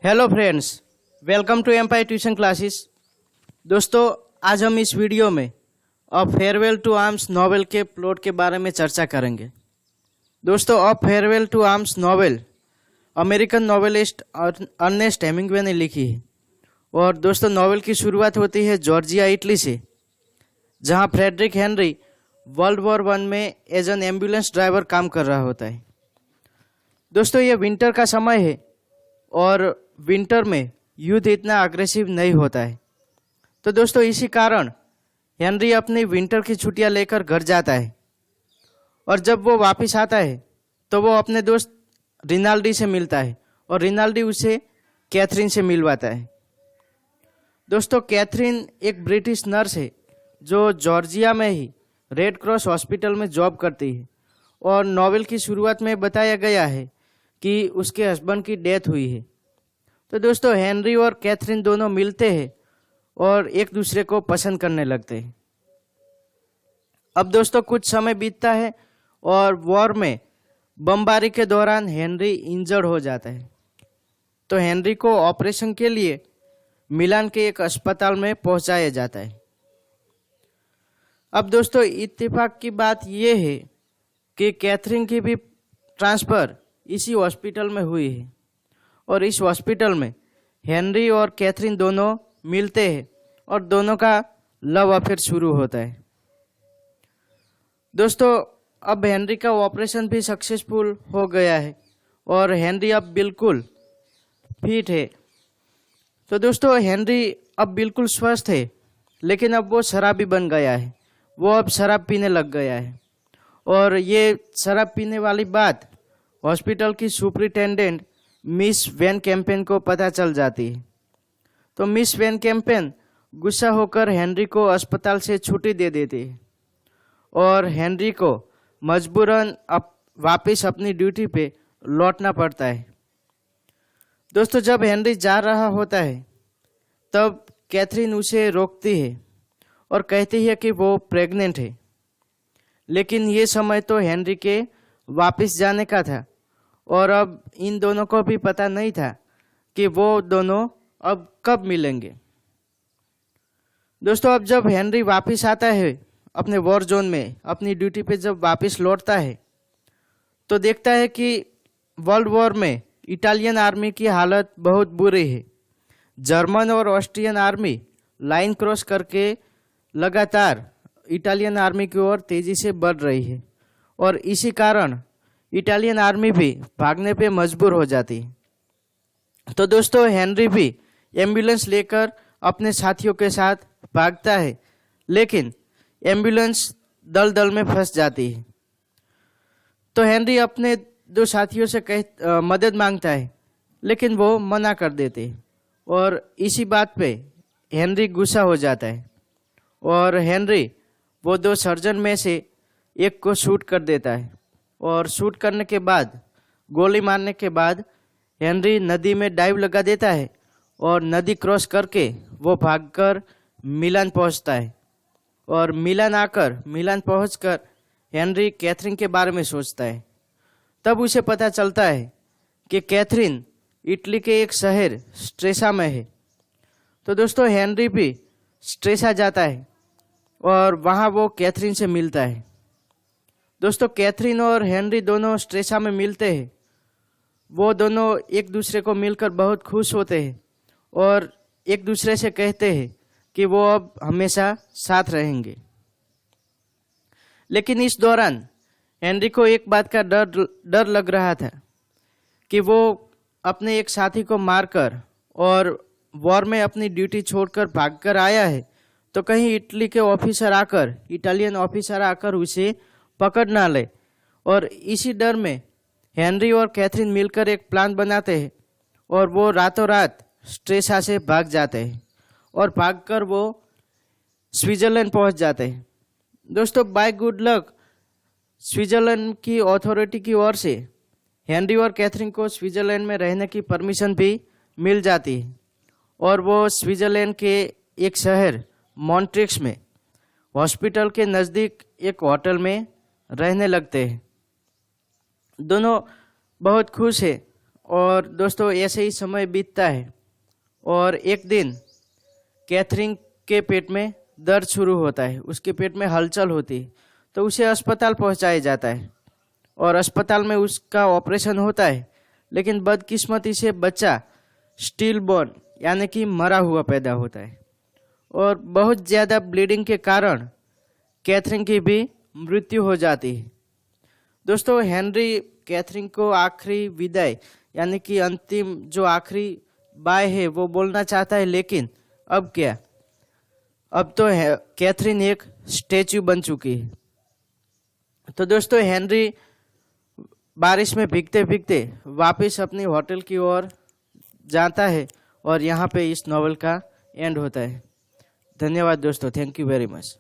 Hello friends, welcome to empire tuition classes. दोस्तों, आज हम इस वीडियो में a farewell to arms novel के प्लॉट के बारे में चर्चा करेंगे। दोस्तों, a farewell to arms novel American novelist Ernest Hemingway ने लिखी है। और दोस्तों, नॉवेल की शुरुआत होती है जॉर्जिया, इटली से, जहां Frederic Henry world war one में एज एन एम्बुलेंस ड्राइवर काम कर रहा होता है। दोस्तों, ये विंटर का समय है और विंटर में युद्ध इतना अग्रेसिव नहीं होता है। तो दोस्तों, इसी कारण हेनरी अपनी विंटर की छुट्टियां लेकर घर जाता है और जब वो वापस आता है तो वो अपने दोस्त रिनाल्डी से मिलता है और रिनाल्डी उसे कैथरीन से मिलवाता है। दोस्तों, कैथरीन एक ब्रिटिश नर्स है जो जॉर्जिया में ही रेड क्रॉस हॉस्पिटल में जॉब करती है और नॉवेल की शुरुआत में बताया गया है कि उसके हस्बैंड की डेथ हुई है। तो दोस्तों, हेनरी और कैथरीन दोनों मिलते हैं और एक दूसरे को पसंद करने लगते हैं। अब दोस्तों, कुछ समय बीतता है और वॉर में बमबारी के दौरान हेनरी इंजर्ड हो जाता है। तो हेनरी को ऑपरेशन के लिए मिलान के एक अस्पताल में पहुंचाया जाता है। अब दोस्तों, इत्तेफाक की बात यह है कि कैथरीन की भी ट्रांसफ़र इसी हॉस्पिटल में हुई है और इस हॉस्पिटल में हेनरी और कैथरीन दोनों मिलते हैं और दोनों का लव अफेयर शुरू होता है। दोस्तों, अब हेनरी का ऑपरेशन भी सक्सेसफुल हो गया है और हेनरी अब बिल्कुल फिट है। तो दोस्तों, हेनरी अब बिल्कुल स्वस्थ है, लेकिन अब वो शराबी बन गया है। वो अब शराब पीने लग गया है और ये शराब पीने वाली बात हॉस्पिटल की सुपरिटेंडेंट मिस वैन कैम्पेन को पता चल जाती है। तो मिस वैन कैम्पेन गुस्सा होकर हेनरी को अस्पताल से छुट्टी दे देती है और हेनरी को मजबूरन वापस अपनी ड्यूटी पे लौटना पड़ता है। दोस्तों, जब हेनरी जा रहा होता है तब कैथरीन उसे रोकती है और कहती है कि वो प्रेग्नेंट है। लेकिन ये समय तो हेनरी के वापस जाने का था और अब इन दोनों को भी पता नहीं था कि वो दोनों अब कब मिलेंगे। दोस्तों, अब जब हेनरी वापस आता है अपने वॉर जोन में, अपनी ड्यूटी पे जब वापस लौटता है तो देखता है कि वर्ल्ड वॉर में इटालियन आर्मी की हालत बहुत बुरी है। जर्मन और ऑस्ट्रियन आर्मी लाइन क्रॉस करके लगातार इटालियन आर्मी की ओर तेजी से बढ़ रही है और इसी कारण इटालियन आर्मी भी भागने पे मजबूर हो जाती है। तो दोस्तों, हेनरी भी एम्बुलेंस लेकर अपने साथियों के साथ भागता है, लेकिन एम्बुलेंस दलदल में फंस जाती है। तो हेनरी अपने दो साथियों से मदद मांगता है, लेकिन वो मना कर देते हैं और इसी बात पे हेनरी गुस्सा हो जाता है और हेनरी वो दो सर्जन में से एक को शूट कर देता है और शूट करने के बाद, गोली मारने के बाद हेनरी नदी में डाइव लगा देता है और नदी क्रॉस करके वो भागकर मिलान पहुंचता है। और मिलान पहुंचकर हेनरी कैथरीन के बारे में सोचता है। तब उसे पता चलता है कि कैथरीन इटली के एक शहर स्ट्रेसा में है। तो दोस्तों, हेनरी भी स्ट्रेसा जाता है और वहाँ वो कैथरीन से मिलता है। दोस्तों, कैथरीन और हेनरी दोनों स्ट्रेसा में मिलते हैं। वो दोनों एक दूसरे को मिलकर बहुत खुश होते हैं और एक दूसरे से कहते हैं कि वो अब हमेशा साथ रहेंगे। लेकिन इस दौरान हेनरी को एक बात का डर लग रहा था कि वो अपने एक साथी को मारकर और वॉर में अपनी ड्यूटी छोड़कर भागकर आया है, तो कहीं इटालियन ऑफिसर आकर उसे पकड़ ना ले। और इसी डर में हेनरी और कैथरीन मिलकर एक प्लान बनाते हैं और वो रातों रात स्ट्रेसा से भाग जाते हैं और भागकर वो स्विट्जरलैंड पहुंच जाते हैं। दोस्तों, बाय गुड लक स्विट्जरलैंड की अथॉरिटी की ओर से हेनरी और कैथरीन को स्विट्जरलैंड में रहने की परमिशन भी मिल जाती है और वो स्विट्जरलैंड के एक शहर मॉन्ट्रिक्स में हॉस्पिटल के नज़दीक एक होटल में रहने लगते हैं। दोनों बहुत खुश है और दोस्तों ऐसे ही समय बीतता है और एक दिन कैथरीन के पेट में दर्द शुरू होता है, उसके पेट में हलचल होती है, तो उसे अस्पताल पहुंचाया जाता है और अस्पताल में उसका ऑपरेशन होता है। लेकिन बदकिस्मती से बच्चा स्टिल बॉर्न यानी कि मरा हुआ पैदा होता है और बहुत ज़्यादा ब्लीडिंग के कारण कैथरीन की भी मृत्यु हो जाती है। दोस्तों हेनरी कैथरीन को आखिरी विदाई यानी कि अंतिम जो आखिरी बाय है वो बोलना चाहता है, लेकिन अब क्या, अब तो कैथरीन एक स्टैच्यू बन चुकी है। तो दोस्तों हेनरी बारिश में भीगते भीगते वापस अपनी होटल की ओर जाता है और यहाँ पे इस नॉवेल का एंड होता है। धन्यवाद दोस्तों, थैंक यू वेरी मच।